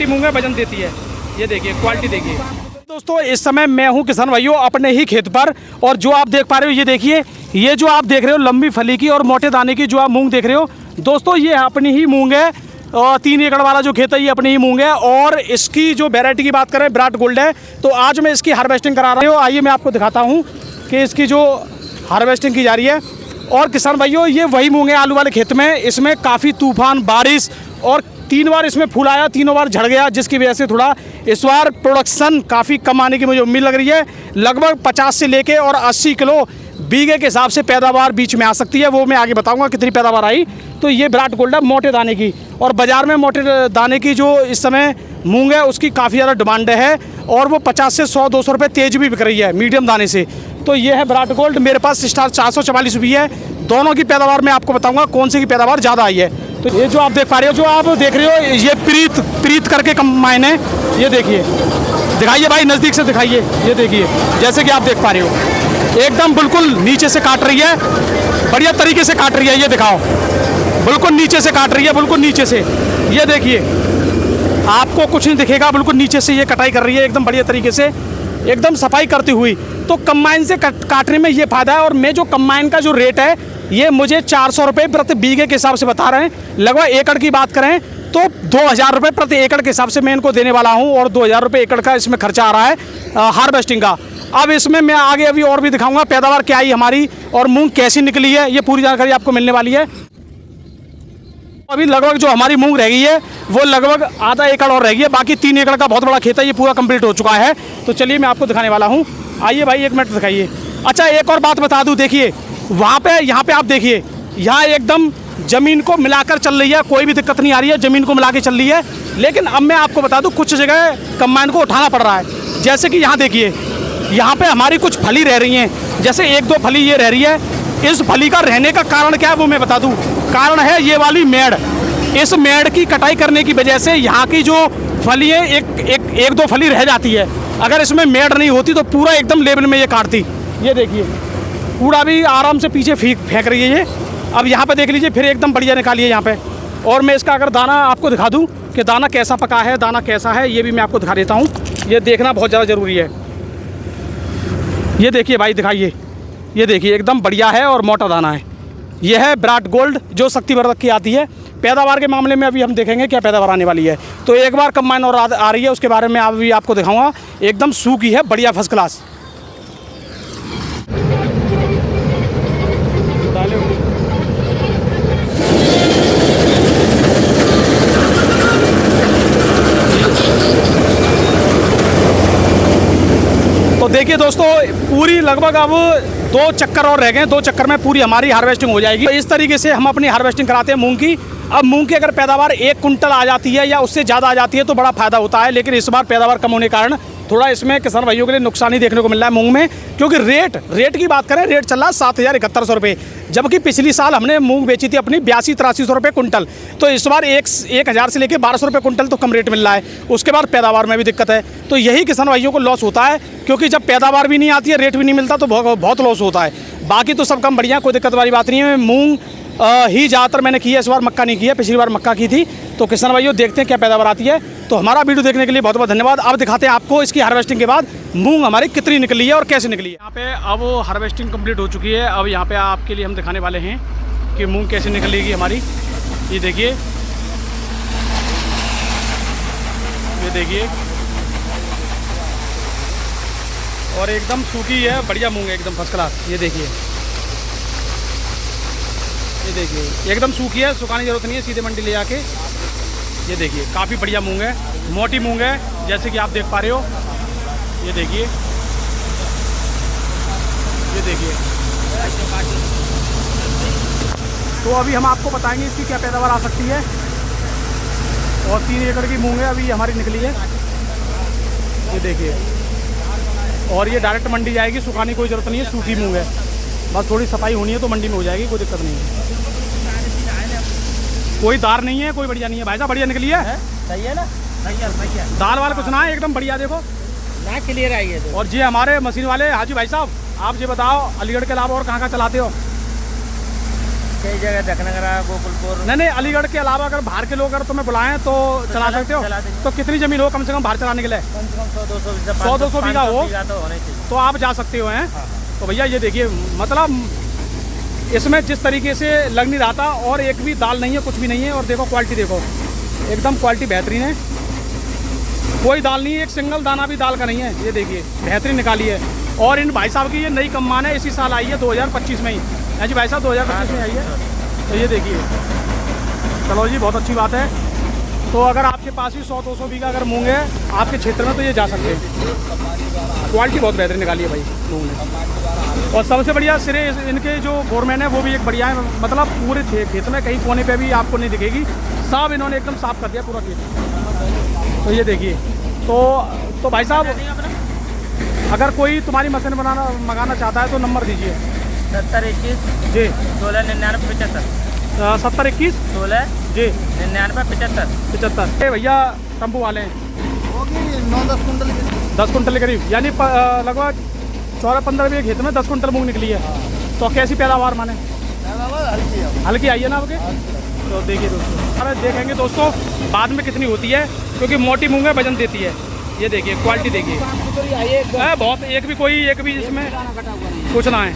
मूंग है, वजन देती है। ये देखिए क्वालिटी देखिए दोस्तों। इस समय मैं हूँ किसान भाइयों अपने ही खेत पर, और जो आप देख पा रहे हो ये देखिए, ये जो आप देख रहे हो लंबी फली की और मोटे दाने की जो आप मूंग देख रहे हो दोस्तों, ये अपनी ही मूंग है। 3 एकड़ वाला जो खेत है ये अपनी ही मूंग है। और इसकी जो वैरायटी की बात करें विराट गोल्ड है। तो आज मैं इसकी हार्वेस्टिंग करा रहा हूँ। आइए मैं आपको दिखाता हूँ कि इसकी जो हार्वेस्टिंग की जा रही है। और किसान भाइयों ये वही मूंग है आलू वाले खेत में। इसमें काफ़ी तूफान बारिश और 3 बार इसमें फूल आया, 3 बार झड़ गया, जिसकी वजह से थोड़ा इस बार प्रोडक्शन काफ़ी कम आने की मुझे उम्मीद लग रही है। लगभग 50 से लेके और 80 किलो बीघे के हिसाब से पैदावार बीच में आ सकती है। वो मैं आगे बताऊंगा कितनी पैदावार आई। तो ये विराट गोल्ड है मोटे दाने की, और बाज़ार में मोटे दाने की जो इस समय मूंग है उसकी काफ़ी ज़्यादा डिमांड है, और वो 50 से 100-200 रुपये तेज भी बिक रही है मीडियम दाने से। तो ये है विराट गोल्ड। मेरे पास स्टार 444 भी है। दोनों की पैदावार मैं आपको बताऊंगा कौन सी की पैदावार ज़्यादा आई है। तो ये जो आप देख पा रहे हो, जो आप देख रहे हो ये प्रीत करके कंबाइन है। ये देखिए, दिखाइए भाई नज़दीक से दिखाइए। ये देखिए जैसे कि आप देख पा रहे हो एकदम बिल्कुल नीचे से काट रही है, बढ़िया तरीके से काट रही है। ये दिखाओ, बिल्कुल नीचे से काट रही है, बिल्कुल नीचे से। ये देखिए आपको कुछ नहीं दिखेगा, बिल्कुल नीचे से ये कटाई कर रही है एकदम बढ़िया तरीके से, एकदम सफाई करती हुई। तो कंबाइन से काटने में ये फ़ायदा है। और मैं जो कंबाइन का जो रेट है ये मुझे 400 रुपये प्रति बीघे के हिसाब से बता रहे हैं। लगभग एकड़ की बात करें तो 2000 रुपये प्रति एकड़ के हिसाब से मैं इनको देने वाला हूं, और 2000 रुपये एकड़ का इसमें खर्चा आ रहा है हार्वेस्टिंग का। अब इसमें मैं आगे अभी और भी दिखाऊंगा पैदावार क्या आई हमारी और मूंग कैसी निकली है, ये पूरी जानकारी आपको मिलने वाली है। अभी लगभग जो हमारी मूंग रह गई है वो लगभग आधा एकड़ और रह गई है, बाकी 3 एकड़ का बहुत बड़ा खेत है, ये पूरा कंप्लीट हो चुका है। तो चलिए मैं आपको दिखाने वाला हूँ। आइए भाई 1 मिनट दिखाइए। अच्छा एक और बात बता दूँ, देखिए वहाँ पे यहाँ पे आप देखिए, यहाँ एकदम ज़मीन को मिलाकर चल रही है, कोई भी दिक्कत नहीं आ रही है, ज़मीन को मिला के चल रही है। लेकिन अब मैं आपको बता दूँ कुछ जगह कंबाइन को उठाना पड़ रहा है। जैसे कि यहाँ देखिए, यहाँ पे हमारी कुछ फली रह रही हैं, जैसे 1-2 फली ये रह रही है। इस फली का रहने का कारण क्या है वो मैं बता दूँ। कारण है ये वाली मेड़। इस मेड़ की कटाई करने की वजह से यहाँ की जो फली है एक 2 फली रह जाती है। अगर इसमें मेड़ नहीं होती तो पूरा एकदम लेवल में ये काटती। ये देखिए कूड़ा भी आराम से पीछे फेंक रही है ये। अब यहाँ पे देख लीजिए फिर एकदम बढ़िया निकाली है यहाँ पे। और मैं इसका अगर दाना आपको दिखा दूँ कि दाना कैसा पका है, दाना कैसा है, ये भी मैं आपको दिखा देता हूँ। ये देखना बहुत ज़्यादा ज़रूरी है। ये देखिए भाई दिखाइए, ये देखिए एकदम बढ़िया है और मोटा दाना है। यह है विराट गोल्ड जो शक्तिवर्धक की आती है। पैदावार के मामले में अभी हम देखेंगे क्या पैदावार आने वाली है। तो एक बार कंबाइन और आ रही है, उसके बारे में अभी आपको दिखाऊंगा। एकदम सूखी है, बढ़िया फर्स्ट क्लास। तो देखिए दोस्तों पूरी लगभग अब 2 चक्कर और रह गए। 2 चक्कर में पूरी हमारी हार्वेस्टिंग हो जाएगी। तो इस तरीके से हम अपनी हार्वेस्टिंग कराते हैं मूंग की। अब मूंग की अगर पैदावार 1 कुंटल आ जाती है या उससे ज़्यादा आ जाती है तो बड़ा फ़ायदा होता है। लेकिन इस बार पैदावार कम होने के कारण थोड़ा इसमें किसान भाइयों के लिए नुकसान ही देखने को मिल रहा है मूंग में। क्योंकि रेट की बात करें, रेट चल रहा है 7,000-7100 रुपये, जबकि पिछली साल हमने मूंग बेची थी अपनी 82-83 रुपये कुंटल। तो इस बार 1000 से लेकर 1200 रुपये कुंटल तो कम रेट मिल रहा है। उसके बाद पैदावार में भी दिक्कत है। तो यही किसान भाइयों को लॉस होता है, क्योंकि जब पैदावार भी नहीं आती है, रेट भी नहीं मिलता, तो बहुत लॉस होता है। बाकी तो सब कम बढ़िया, कोई दिक्कत वाली बात नहीं है। मूंग ही ज़्यादातर मैंने की है, इस बार मक्का नहीं की है, पिछली बार मक्का की थी। तो किसान भाइयों देखते हैं क्या पैदावार आती है। तो हमारा वीडियो देखने के लिए बहुत बहुत धन्यवाद। अब दिखाते हैं आपको इसकी हार्वेस्टिंग के बाद मूंग हमारी कितनी निकली है और कैसे निकली है। यहाँ पे अब हार्वेस्टिंग कंप्लीट हो चुकी है। अब यहाँ पे आपके लिए हम दिखाने वाले हैं कि मूंग कैसे निकलेगी हमारी। ये देखिए, ये देखिए, और एकदम सूखी है, बढ़िया मूंग है, एकदम फर्स्ट क्लास। ये देखिए, ये देखिए एकदम सूखी है, सुखाने की जरूरत नहीं है, सीधे मंडी ले जाके। ये देखिए काफ़ी बढ़िया मूंग है, मोटी मूंग है, जैसे कि आप देख पा रहे हो। ये देखिए, ये देखिए। तो अभी हम आपको बताएंगे इसकी क्या पैदावार आ सकती है। और 3 एकड़ की मूंग है अभी हमारी निकली है। ये देखिए, और ये डायरेक्ट मंडी जाएगी, सुखाने की कोई ज़रूरत नहीं है, सूखी मूंग है। बस थोड़ी सफाई होनी है तो मंडी में हो जाएगी, कोई दिक्कत नहीं है। कोई दार नहीं है, कोई बढ़िया नहीं है भाई साहब, बढ़िया निकली है। सही है ना, सही है। दाल वाल कुछ ना है, एकदम बढ़िया। देखो ना क्लियर आई है। और जी हमारे मशीन वाले हाजी भाई साहब, आप ये बताओ अलीगढ़ के अलावा और कहाँ कहाँ चलाते हो? कई जगह दखनगर, गोकुलपुर। नहीं, अलीगढ़ के अलावा अगर बाहर के लोग अगर तुम्हें बुलाएं तो चला सकते हो? चला देंगे। तो कितनी ज़मीन हो कम से कम बाहर चलाने के लिए? कम से कम 100-200 100-200 बीघा हो तो होने चाहिए। तो आप जा सकते हो हैं। तो भैया ये देखिए, मतलब इसमें जिस तरीके से लग नहीं रहा था, और एक भी दाल नहीं है, कुछ भी नहीं है। और देखो क्वालिटी, देखो एकदम क्वालिटी बेहतरीन है, कोई दाल नहीं है, एक सिंगल दाना भी दाल का नहीं है। ये देखिए बेहतरीन निकाली है। और इन भाई साहब की ये नई कम्मान है, इसी साल आई है 2025 में ही। हाँ जी भाई साहब, 2025 में आई है। तो ये देखिए, चलो जी, बहुत अच्छी बात है। तो अगर आपके पास भी 100-200 बीघा अगर मूंग है आपके क्षेत्र में, तो ये जा सकते हैं। क्वालिटी बहुत बेहतरीन निकाली है भाई मूंग ने। और सबसे बढ़िया सिरे इनके जो फोरमैन है वो भी एक बढ़िया है, मतलब पूरे खेत में कहीं कोने पे भी आपको नहीं दिखेगी, सब इन्होंने एकदम साफ कर दिया पूरा खेत। तो ये देखिए, तो भाई साहब अगर कोई तुम्हारी मशीन मंगाना चाहता है तो नंबर दीजिए। 7021 जी 1699 75। 7021 16 जी 99 75। 75। ये भैया टम्पू वाले हैं, होगी 9-10 कुंटल। 10 कुंटल के करीब, यानी लगभग 14-15 बीघे खेत में 10 कुंटल मूंग निकली है। तो कैसी पैदावार माने? हल्की आई है ना आपके? तो देखिए दोस्तों, अरे देखेंगे दोस्तों बाद में कितनी होती है, क्योंकि मोटी मूंग है, वजन देती है। ये देखिए क्वालिटी देखिए, बहुत, एक भी इसमें कुछ ना है।